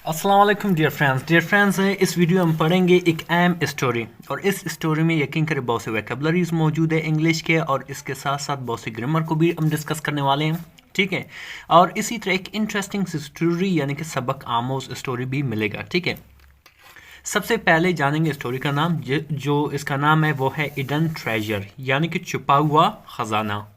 अस्सलाम वालेकुम dear friends इस वीडियो में हम पढ़ेंगे एक अहम स्टोरी और इस स्टोरी में यकीन करें बहुत से वोकैबुलरीज मौजूद है इंग्लिश के और इसके साथ साथ बहुत से ग्रामर को भी हम डिस्कस करने वाले हैं। ठीक है, और इसी तरह एक इंटरेस्टिंग स्टोरी यानी कि सबक आमोज स्टोरी भी मिलेगा। ठीक है, सबसे पहले जानेंगे स्टोरी का नाम जो इसका नाम है वो है हिडन ट्रेजर यानी कि छुपा हुआ खजाना।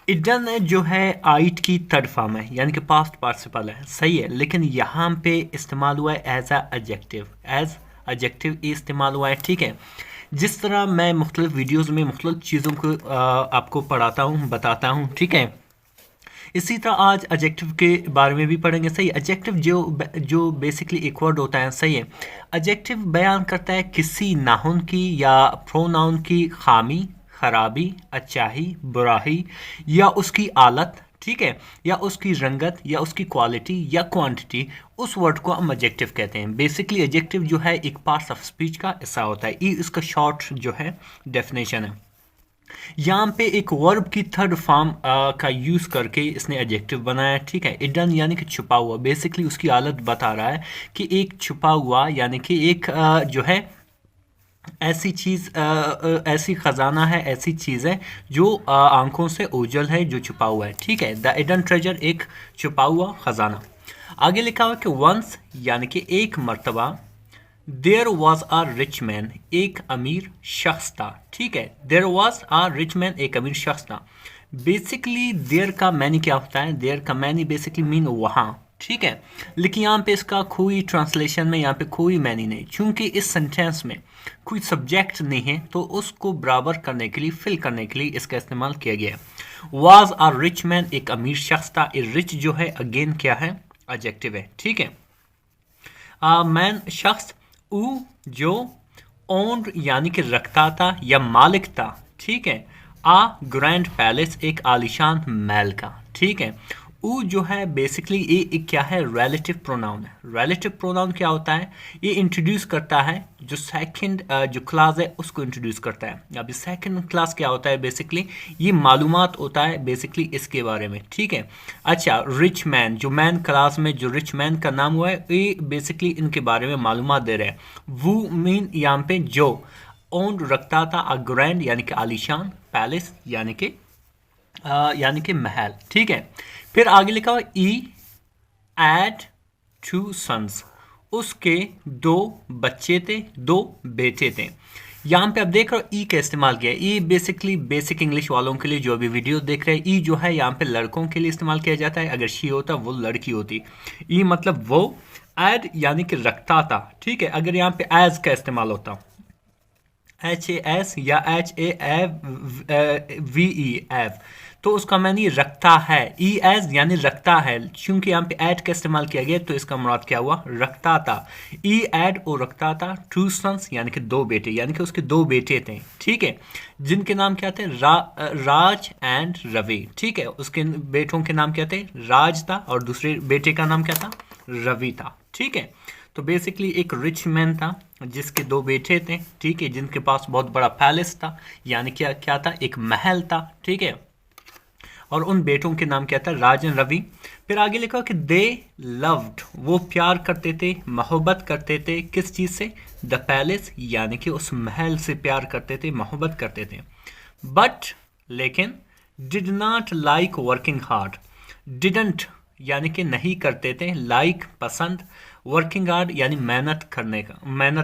इडन जो है आइट की थर्ड फॉर्म है यानी कि पास्ट पार्टिसिपल है, सही है, लेकिन यहाँ पे इस्तेमाल हुआ है एज एडजेक्टिव इस्तेमाल हुआ है। ठीक है, जिस तरह मैं मुख्तलिफ वीडियोज़ में मुख्तलिफ चीज़ों को आपको पढ़ाता हूँ बताता हूँ। ठीक है, इसी तरह आज एडजेक्टिव के बारे में भी पढ़ेंगे। सही, एडजेक्टिव जो बेसिकली एक वर्ड होता है, सही है। एडजेक्टिव बयान करता है किसी नाउन की या प्रोनाउन की खामी, खराबी, अच्छाई, बुराई या उसकी आलत, ठीक है, या उसकी रंगत या उसकी क्वालिटी या क्वांटिटी, उस वर्ड को हम एडजेक्टिव कहते हैं। बेसिकली एडजेक्टिव जो है एक पार्ट ऑफ स्पीच का हिस्सा होता है। ये इसका शॉर्ट जो है डेफिनेशन है। यहाँ पे एक वर्ब की थर्ड फॉर्म का यूज़ करके इसने एडजेक्टिव बनाया। ठीक है, इडन यानी कि छुपा हुआ, बेसिकली उसकी हालत बता रहा है कि एक छुपा हुआ यानी कि एक जो है ऐसी चीज़ ऐसी खजाना है, ऐसी चीज़ है जो आंखों से ओझल है, जो छुपा हुआ है। ठीक है, द हिडन ट्रेजर एक छुपा हुआ खजाना। आगे लिखा हुआ कि वंस यानी कि एक मर्तबा, there was a rich man, एक अमीर शख्स था। ठीक है, there was a rich man, एक अमीर शख्स था। बेसिकली देयर का मैनी क्या होता है? देयर का मैनी बेसिकली मीन वहाँ। ठीक है, लेकिन यहाँ पे इसका कोई ट्रांसलेशन में यहाँ पे कोई मैनी नहीं, क्योंकि इस सेंटेंस में कोई सब्जेक्ट नहीं है, तो उसको बराबर करने के लिए, फिल करने के लिए इसका इस्तेमाल किया गया है। वाज आ रिच मैन, एक अमीर शख्स था। रिच जो है अगेन क्या है? एडजेक्टिव है। ठीक है, मैन शख्स, ऊ जो, ओन्ड यानी कि रखता था या मालिक था। ठीक है, आ ग्रैंड पैलेस, एक आलिशान महल का। ठीक है, ऊ जो है बेसिकली ये क्या है? रिलेटिव प्रोनाउन है। रिलेटिव प्रोनाउन क्या होता है? ये इंट्रोड्यूस करता है जो सेकंड जो क्लास है उसको इंट्रोड्यूस करता है। अभी सेकंड क्लास क्या होता है? बेसिकली ये मालूमात होता है बेसिकली इसके बारे में। ठीक है, अच्छा, रिच मैन, जो मैन क्लास में जो रिच मैन का नाम हुआ है, ये बेसिकली इनके बारे में मालूमात दे रहे हैं। वो मीन यहाँ पे जो ओन रखता था, अ ग्रैंड यानी कि आलिशान, पैलेस यानी कि महल। ठीक है, फिर आगे लिखा हुआ ई एड टू सन्स, उसके दो बच्चे थे, दो बेटे थे। यहाँ पे आप देख रहे हो ई का इस्तेमाल किया है। ई बेसिकली बेसिक इंग्लिश वालों के लिए जो अभी वीडियो देख रहे हैं, ई जो है यहाँ पे लड़कों के लिए इस्तेमाल किया जाता है। अगर शी होता वो लड़की होती। ई मतलब वो, एड यानी कि रखता था। ठीक है, अगर यहाँ पे एज का इस्तेमाल होता, HAS या HAVE, तो उसका मैंने रखता है। ई एज यानी रखता है, क्योंकि यहाँ पे एड का इस्तेमाल किया गया तो इसका मुराद क्या हुआ? रखता था। ई एड और रखता था। टू सन्स यानी कि दो बेटे, यानी कि उसके दो बेटे थे। ठीक है, जिनके नाम क्या थे? राज एंड रवि। ठीक है, उसके बेटों के नाम क्या थे? राज था और दूसरे बेटे का नाम क्या था? रवि था। ठीक है, तो बेसिकली एक रिच मैन था जिसके दो बेटे थे। ठीक है, जिनके पास बहुत बड़ा पैलेस था, यानी क्या क्या था? एक महल था। ठीक है, और उन बेटों के नाम क्या था? राज एंड रवि। फिर आगे लिखा कि दे लव्ड, वो प्यार करते थे, मोहब्बत करते थे। किस चीज़ से? द पैलेस, यानी कि उस महल से प्यार करते थे, मोहब्बत करते थे। बट लेकिन, did not like working hard, didn't यानी कि नहीं करते थे, लाइक पसंद, वर्किंग हार्ड यानी मेहनत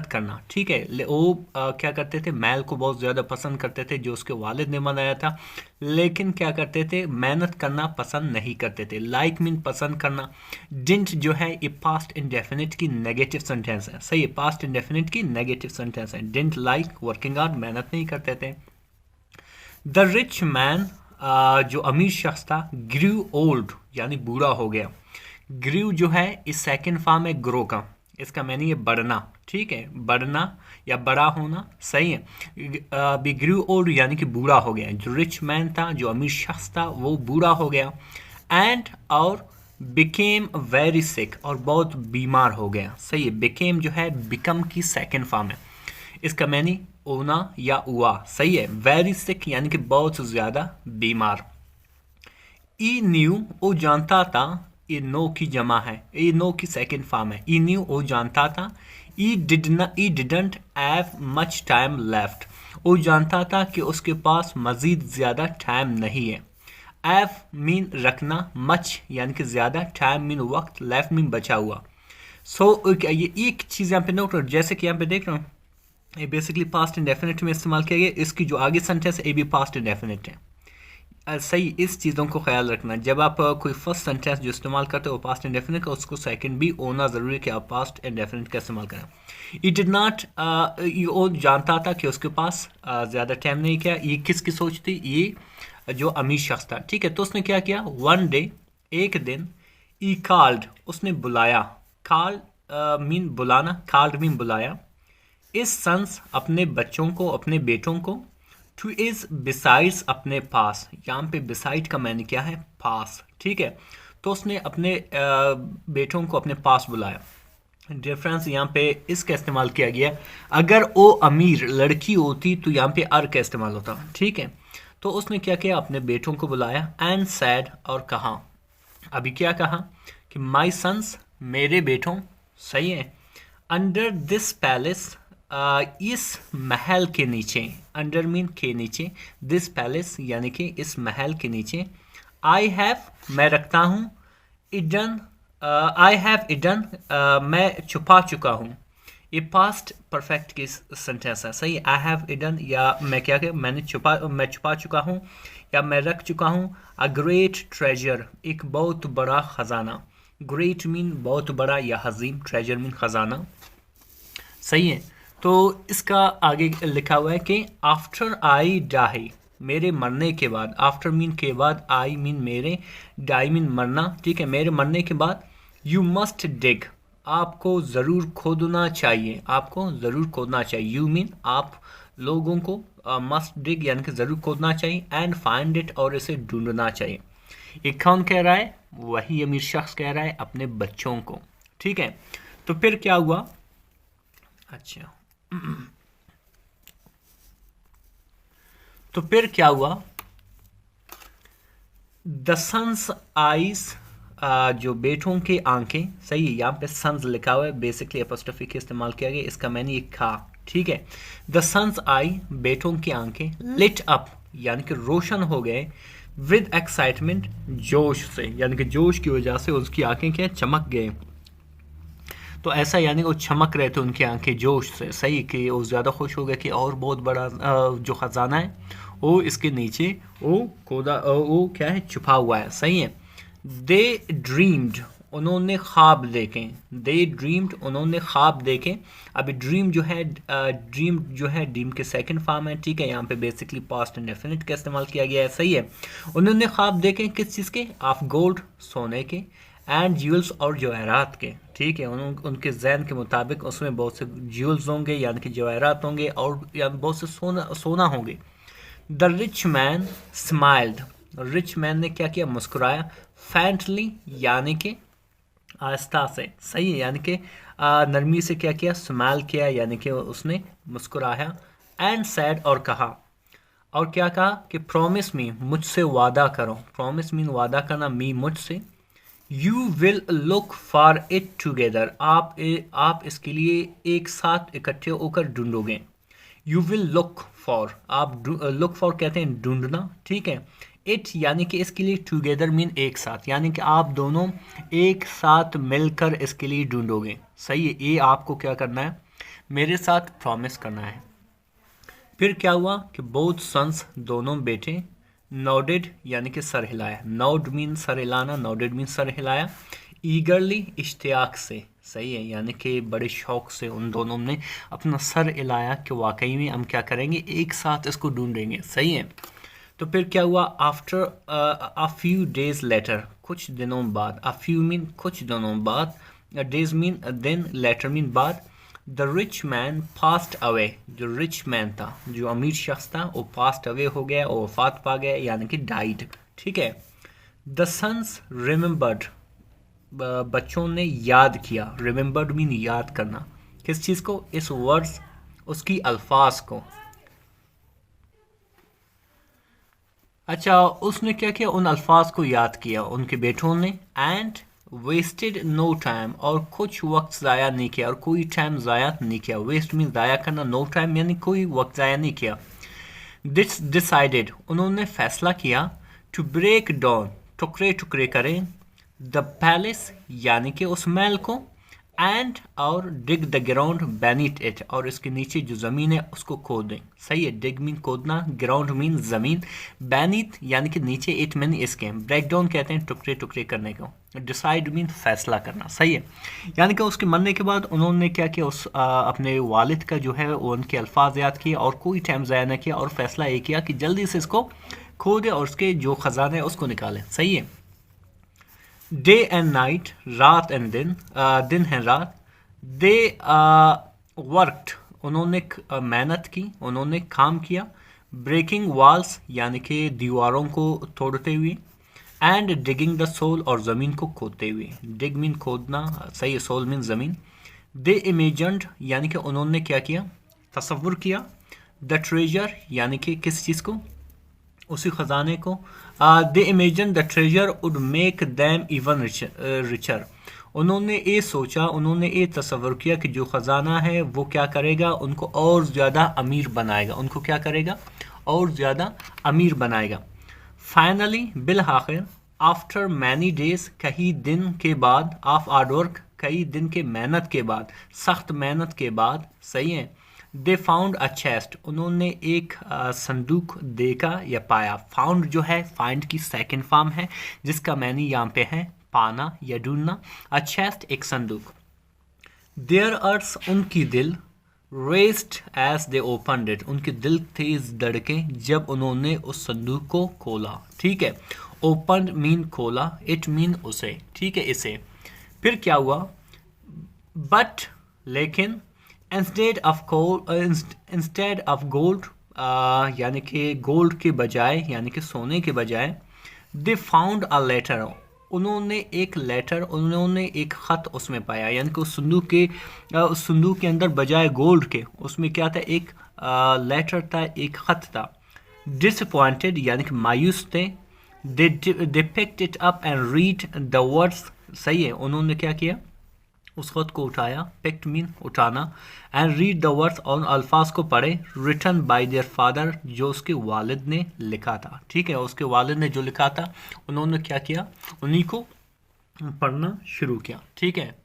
करना। ठीक है, वो क्या करते थे? महल को बहुत ज़्यादा पसंद करते थे जो उसके वालिद ने बनाया था, लेकिन क्या करते थे? मेहनत करना पसंद नहीं करते थे। लाइक मीन पसंद करना। डिंट जो है ये पास्ट इंडेफिनिट की नेगेटिव सेंटेंस है। सही है, पास्ट इंडेफिनिट की नेगेटिव सेंटेंस है। डिंट लाइक वर्किंग हार्ड, मेहनत नहीं करते थे। द रिच मैन, जो अमीर शख्स था, ग्रू ओल्ड यानी बूढ़ा हो गया। ग्रू जो है इस सेकंड फॉर्म है ग्रो का, इसका मैंने ये बढ़ना। ठीक है, बढ़ना या बड़ा होना, सही है। अभी ग्रू ओल्ड यानी कि बूढ़ा हो गया। जो रिच मैन था, जो अमीर शख्स था, वो बूढ़ा हो गया। एंड और बिकेम वेरी सिक, और बहुत बीमार हो गया। सही है, बिकेम जो है बिकम की सेकंड फॉर्म है, इसका मैंने ओना या हुआ। सही है, वेरी सिक यानी कि बहुत ज़्यादा बीमार। ई न्यू, वो जानता था, ये नो की जमा है, ये नो की सेकंड फॉर्म है। ई न्यू वो जानता था, he didn't have much time left वो जानता था कि उसके पास मज़ीद ज़्यादा टाइम नहीं है। एफ मीन रखना, मच यानी कि ज़्यादा, टाइम मीन वक्त, लेफ्ट मीन बचा हुआ। सो ये एक चीज़ यहाँ पे नोट करो, जैसे कि यहाँ पे देख रहा हूँ ये बेसिकली पास्ट इंडेफिनिट में इस्तेमाल किया गया। इसकी जो आगे सेंटेंस है ये भी पास्ट इंडेफिनिट है। सही, इस चीज़ों को ख्याल रखना जब आप कोई फर्स्ट सेंटेंस जो इस्तेमाल करते हो पास्ट इंडेफिनिट का, उसको सेकंड भी होना ज़रूरी है कि आप पास्ट इंडेफिनिट का इस्तेमाल करें। ई डिड नॉट, वो जानता था कि उसके पास ज़्यादा टाइम नहीं किया। ये किसकी सोच थी? ये जो अमीर शख्स था, ठीक है। तो उसने क्या किया? वन डे, एक दिन, ई कॉल्ड उसने बुलाया, कॉल्ड मीन बुलाना, कॉल्ड मीन बुलाया, इस सन्स अपने बच्चों को, अपने बेटों को, टू इज बिसाइड्स अपने पास। यहाँ पे बिसाइड का मैंने क्या है? पास, ठीक है। तो उसने अपने बेटों को अपने पास बुलाया। डिफरेंस यहाँ पे इसका इस्तेमाल किया गया। अगर वो अमीर लड़की होती तो यहाँ पे अर का इस्तेमाल होता, ठीक है। तो उसने क्या किया? अपने बेटों को बुलाया, एंड सैड और कहा, अभी क्या कहा कि माई सन्स मेरे बेटों, सही है, अंडर दिस पैलेस इस महल के नीचे, अंडर मीन के नीचे, दिस पैलेस यानी कि इस महल के नीचे, आई हैव मैं रखता हूँ, इडन आई हैव इडन मैं छुपा चुका हूँ। ये पास्ट परफेक्ट की सेंटेंस है, सही। आई हैव इडन या मैं क्या कह मैंने मैं छुपा चुका हूँ या मैं रख चुका हूँ। अ ग्रेट ट्रेजर एक बहुत बड़ा खजाना, ग्रेट मीन बहुत बड़ा या हजीम, ट्रेजर मीन खजाना, सही है। तो इसका आगे लिखा हुआ है कि आफ्टर आई डाई मेरे मरने के बाद, आफ्टर मीन के बाद, आई मीन मेरे, डाई मीन मरना, ठीक है, मेरे मरने के बाद, यू मस्ट डिग आपको ज़रूर खोदना चाहिए, आपको ज़रूर खोदना चाहिए, यू मीन आप लोगों को, मस्ट डिग यानी कि ज़रूर खोदना चाहिए, एंड फाइंड इट और इसे ढूंढना चाहिए। ये कौन कह रहा है? वही अमीर शख्स कह रहा है अपने बच्चों को, ठीक है। तो फिर क्या हुआ? अच्छा तो फिर क्या हुआ? द सन्स आईज जो बेटों की आंखें, सही है, यहाँ पे सन्स लिखा हुआ है, बेसिकली एपोस्ट्रोफी के इस्तेमाल किया गया, इसका मैंने ये खा, ठीक है। द सन्स आई बेटों की आंखें, लिट अप यानी कि रोशन हो गए, विद एक्साइटमेंट जोश से, यानी कि जोश की वजह से उसकी आंखें क्या चमक गए। तो ऐसा यानी वो चमक रहे थे उनकी आंखें जोश से, सही, कि वो ज़्यादा खुश हो गए कि और बहुत बड़ा जो ख़जाना है वो इसके नीचे वो क्या है? छुपा हुआ है, सही है। दे ड्रीम्ड उन्होंने ख्वाब देखे, दे ड्रीम्ड उन्होंने ख्वाब देखे। अभी ड्रीम जो है ड्रीम के सेकंड फॉर्म है, ठीक है। यहाँ पे बेसिकली पास्ट इंडेफिनिट का इस्तेमाल किया गया है, सही है। उन्होंने ख्वाब देखे किस चीज़ के? ऑफ गोल्ड सोने के, एंड ज्वेल्स और जवाहरात के, ठीक है। उनके जहन के मुताबिक उसमें बहुत से ज्वेल्स होंगे यानी कि जवाहरात होंगे, और यानी बहुत से सोना होंगे। The rich man smiled rich man ने क्या किया? मुस्कुराया। फैंटली यानी कि आस्था से, सही है, यानी कि नरमी से क्या किया? स्माइल किया यानी कि उसने मुस्कुराया। एंड सैड और कहा, और क्या कहा कि प्रॉमिस मी मुझसे वादा करो, प्रॉमिस मीन वादा करना, मी मुझसे, you will look for it together आप इसके लिए एक साथ इकट्ठे होकर ढूंढोगे। यू विल लुक फॉर, आप लुक फॉर कहते हैं ढूंढना, ठीक है। इट यानी कि इसके लिए, टुगेदर मीन एक साथ, यानी कि आप दोनों एक साथ मिलकर इसके लिए ढूंढोगे, सही है। ये आपको क्या करना है? मेरे साथ प्रॉमिस करना है। फिर क्या हुआ कि बोथ सन्स दोनों बेटे, नोडेड यानी कि सर हिलाया, नोड मीन सर हिलाना, नोडेड मीन सर हिलाया, ईगरली इश्तियाक से, सही है, यानी कि बड़े शौक से उन दोनों ने अपना सर हिलाया कि वाकई में हम क्या करेंगे? एक साथ इसको ढूंढेंगे, सही है। तो फिर क्या हुआ? After a few days later कुछ दिनों बाद, अ फ्यू मीन कुछ दिनों बाद, डेज मीन दिन, लेटर मीन बाद, the rich man passed away जो रिच मैन था, जो अमीर शख्स था, वो पास्ट अवे हो गया, वो वफात पा गया यानी कि डाइड, ठीक है। द सन्स रिमेंबर्ड बच्चों ने याद किया, रिमेंबर्ड मीन याद करना, किस चीज़ को? इस वर्ड्स उसकी अल्फाज को। अच्छा, उसने क्या किया? उन अल्फाज को याद किया उनके बेटों ने, एंड वेस्टेड नो टाइम, और कुछ वक्त ज़ाया नहीं किया, और कोई टाइम ज़ाया नहीं किया। वेस्ट मीन ज़ाया करना, नो टाइम यानी कोई वक्त ज़ाया नहीं किया। दिस डिसाइडेड, उन्होंने फैसला किया, टू ब्रेक डाउन, टुकड़े टुकड़े करें, द पैलेस यानी कि उस महल को, एंड और डिग द ग्राउंड बेनीथ इट, और इसके नीचे जो ज़मीन है उसको खोदें। सही है, डिग मीन खोदना, ग्राउंड मीन ज़मीन, बेनीथ यानी कि नीचे, इट मीन इसके, ब्रेक डाउन कहते हैं टुकड़े टुकड़े करने को, डिसाइड मीन फैसला करना। सही है, यानी कि उसके मरने के बाद उन्होंने क्या किया, उस अपने वालिद का जो है वो उनके अल्फाज याद किए और कोई टाइम ज़ाया न किया, और फैसला ये किया कि जल्दी से इसको खोदे और उसके जो ख़जाना है उसको निकालें। सही है, डे एंड नाइट, रात एंड दिन, दिन है रात, दे वर्कड, उन्होंने मेहनत की, उन्होंने काम किया, ब्रेकिंग वॉल्स यानी कि दीवारों को तोड़ते हुए, एंड डिगिंग द सोल, और ज़मीन को खोदते हुए, डिग मीन खोदना, सही है, सोल मीन ज़मीन। दे इमेजन्ड यानी कि उन्होंने क्या किया, तसव्वुर किया, द ट्रेजर यानी कि किस चीज़ को, उसी ख़जाने को, they imagine the treasure would make them even richer, उन्होंने ये सोचा, उन्होंने ये तसव्वुर किया कि जो ख़जाना है वो क्या करेगा, उनको और ज़्यादा अमीर बनाएगा, उनको क्या करेगा, और ज़्यादा अमीर बनाएगा। फाइनली, बिल आखिर, आफ्टर मैनी डेज, कई दिन के बाद, ऑफ हार्ड वर्क, कई दिन के मेहनत के बाद, सख्त मेहनत के बाद, सही है, दे फाउंड अ चेस्ट, उन्होंने एक संदूक देखा या पाया। फाउंड जो है फाइंड की सेकंड फॉर्म है, जिसका मैंने यहाँ पे है पाना या ढूंढना। अ चेस्ट एक संदूक। देयर अर्स, उनकी दिल, raised as they opened it, उनके दिल तेज धड़के जब उन्होंने उस संदूक को खोला। ठीक है, ओपन मीन खोला, इट मीन उसे, ठीक है, इसे। फिर क्या हुआ, बट लेकिन, इंस्टेड ऑफ गोल्ड, यानी कि गोल्ड के बजाय, यानी कि सोने के बजाय, दे फाउंड अ लेटर, उन्होंने एक लेटर, उन्होंने एक ख़त उसमें पाया, यानी कि उस संदूक के अंदर बजाय गोल्ड के उसमें क्या था, एक लेटर था, एक ख़त था। डिसअपॉइंटेड यानी कि मायूस थे। They picked it up and read the words, सही है, उन्होंने क्या किया, उस ख़त को उठाया, पिक्ड मीन उठाना, एंड रीड द वर्ड्स, और अल्फाज को पढ़े, रिटन बाय देयर फादर, जो उसके वालिद ने लिखा था। ठीक है, उसके वालिद ने जो लिखा था उन्होंने क्या किया, उन्हीं को पढ़ना शुरू किया। ठीक है,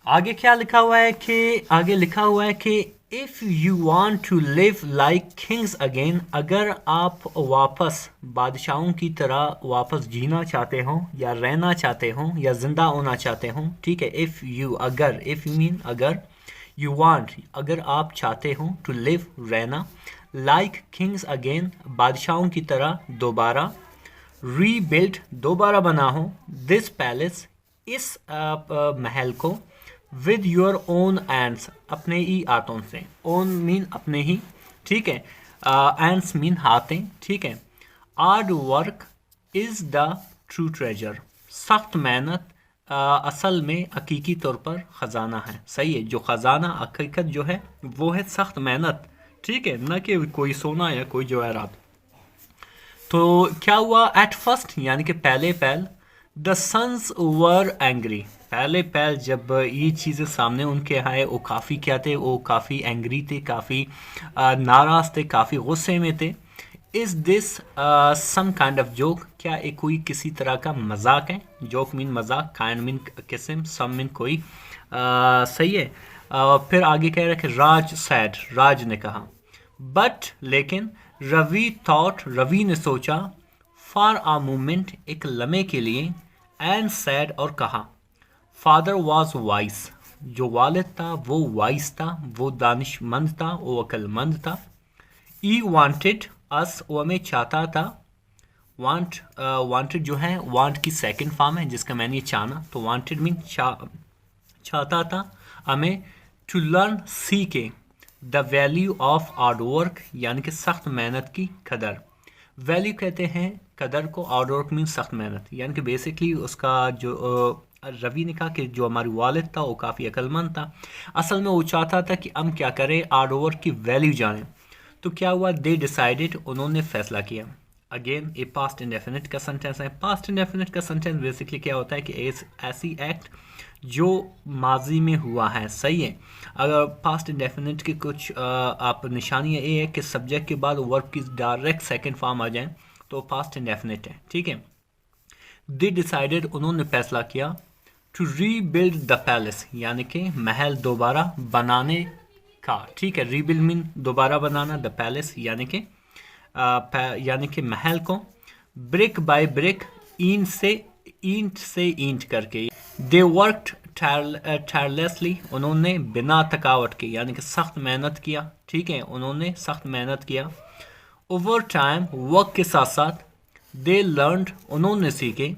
आगे क्या लिखा हुआ है कि, आगे लिखा हुआ है कि if you want to live like kings again, अगर आप वापस बादशाहों की तरह वापस जीना चाहते हो या रहना चाहते हो या ज़िंदा होना चाहते हो। ठीक है, इफ़ यू, अगर, इफ़ यू मीन अगर, यू वांट अगर आप चाहते हो, टू लिव रहना, लाइक किंग्स अगेन बादशाहों की तरह दोबारा, रीबिल्ड दोबारा बना हो, दिस पैलेस इस महल को, विद योर ओन एंड्स अपने ही हाथों से, ओन मीन अपने ही, ठीक है, एंड्स मीन हाथें, ठीक है। Hard work is the true treasure, सख्त मेहनत असल में हकीकी तौर पर ख़जाना है। सही है, जो ख़जाना हकीकत जो है वो है सख्त मेहनत, ठीक है, न कि कोई सोना या कोई जवाहरात। तो क्या हुआ, एट फर्स्ट यानी कि पहले पहल, द सन्स वर एंग्री, पहले पहल जब ये चीज़ें सामने उनके आए वो काफ़ी क्या थे, वो काफ़ी एंग्री थे, काफ़ी नाराज़ थे, काफ़ी गुस्से में थे। Is this some kind of joke, क्या एक कोई किसी तरह का मजाक है, जोक मीन मजाक, काइंड मीन किस्म, सम मीन कोई, सही है। फिर आगे कह रहा है कि राज सैड, राज ने कहा, बट लेकिन, रवि थॉट, रवि ने सोचा, फॉर आ मोमेंट एक लम्हे के लिए, एंड सैड और कहा, फादर वॉज वाइस, जो वालिद था वो वाइस था, वो दानिशमंद था, वो अक्लमंद था। ई वांटेड अस, वो हमें चाहता था, वांटेड जो है वांट की सेकंड फॉर्म है जिसका मैंने चाहना, तो वांटेड मीन चाहता था हमें, टू लर्न सीखे, the value of hard work यानी कि सख्त मेहनत की कदर। वैल्यू कहते हैं कदर को, हार्ड वर्क मीन सख्त मेहनत, यानी कि बेसिकली उसका जो रवि ने कहा कि जो हमारी वालिद था वो काफ़ी अक्लमंद था, असल में वो चाहता था कि हम क्या करें, हार्ड वर्क की वैल्यू जानें। तो क्या हुआ, दे डिसाइडेड, उन्होंने फैसला किया, अगेन ये पास्ट इंडेफिनिट का सेंटेंस है। पास्ट इंडेफिनिट का सेंटेंस बेसिकली क्या होता है कि ऐसी एक्ट जो माजी में हुआ है, सही है। अगर पास्ट इंडेफिनिट की कुछ आप निशानियाँ ये है कि सब्जेक्ट के बाद वर्ब की डायरेक्ट सेकंड फॉर्म आ जाए तो पास्ट इंडेफिनिट है, ठीक है। दे डिसाइडेड, उन्होंने फैसला किया, टू रीबिल्ड द पैलेस, यानी कि महल दोबारा बनाने का, ठीक है। रीबिल्ड मीन दोबारा बनाना, द पैलेस यानी कि महल को, ब्रिक बाय ब्रिक, ईंट से ईंट करके। दे वर्कड टायरलेसली, उन्होंने बिना थकावट के यानी कि सख्त मेहनत किया, ठीक है, उन्होंने सख्त मेहनत किया। ओवर टाइम, वर्क के साथ साथ, दे लर्नड, उन्होंने सीखे,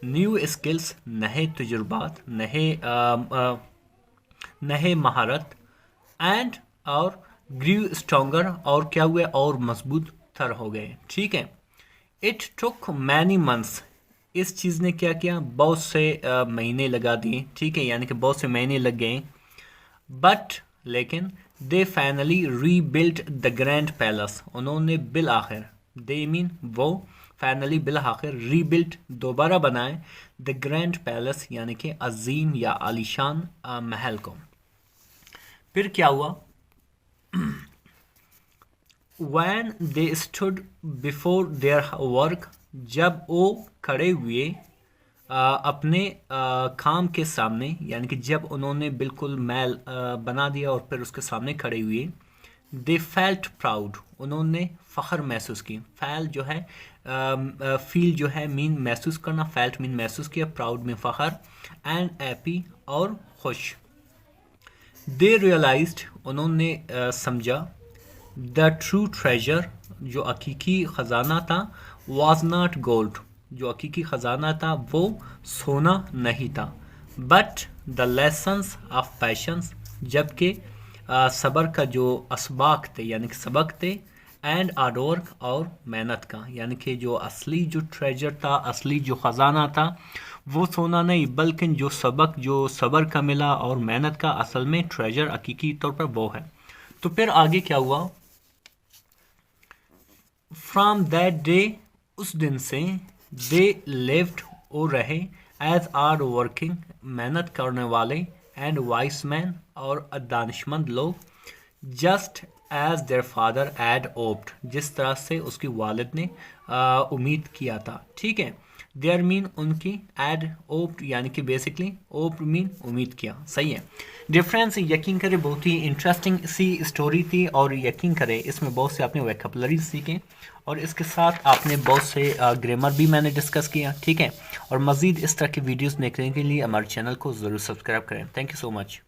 न्यू स्किल्स, नए तजुर्बात, नए महारत, एंड और ग्रीव स्ट्रॉन्गर, और क्या हुए, और मजबूत तर हो गए, ठीक है। इट टुक मैनी मंथ्स, इस चीज़ ने क्या किया, बहुत से महीने लगा दिए, ठीक है, यानी कि बहुत से महीने लग गए। बट लेकिन, they finally rebuilt the grand palace, उन्होंने बिल आखिर, दे मीन वो, फाइनली बिल आखिर, रीबिल्ट दोबारा बनाए, द ग्रैंड पैलेस यानी कि अजीम या आलीशान महल को। फिर क्या हुआ, When they stood before their work, जब वो खड़े हुए अपने काम के सामने, यानी कि जब उन्होंने बिल्कुल महल बना दिया और फिर उसके सामने खड़े हुए, they felt proud, उन्होंने फ़ख्र महसूस की। फैल जो है फील जो है मीन महसूस करना, फेल्ट मीन महसूस किया, प्राउड में फ़ख्र, एंड हैप्पी और खुश। दे रियलाइज्ड, उन्होंने समझा, द ट्रू ट्रेजर, जो हकीकी ख़जाना था, वॉज नॉट गोल्ड, जो हकीकी ख़जाना था वो सोना नहीं था, but the lessons of patience, जबकि सब्र का जो असबाक थे यानी कि सबक थे, एंड हार्डवर्क, और मेहनत का, यानी कि जो असली जो ट्रेजर था, असली जो ख़जाना था वो सोना नहीं बल्कि जो सबक, जो सब्र का मिला और मेहनत का, असल में ट्रेजर हकीकी तौर पर वो है। तो फिर आगे क्या हुआ, फ्राम दैट डे, उस दिन से, दे लिव्ड, वो रहे, एज हार्ड वर्किंग, मेहनत करने वाले, एंड वाइस मैन, और दानिशमंद लोग, just as their father had hoped, जिस तरह से उसकी वालिद ने उम्मीद किया था, ठीक है। देयर मीन उनकी, एड ओप्ड यानी कि बेसिकली ओप्ड मीन उम्मीद किया, सही है। डिफरेंस यकीन करें बहुत ही इंटरेस्टिंग सी स्टोरी थी, और यकीन करें इसमें बहुत से आपने वोकैबुलरी सीखे, और इसके साथ आपने बहुत से ग्रामर भी मैंने डिस्कस किया, ठीक है। और मज़ीद इस तरह की वीडियोस देखने के लिए हमारे चैनल को ज़रूर सब्सक्राइब करें। Thank you so much.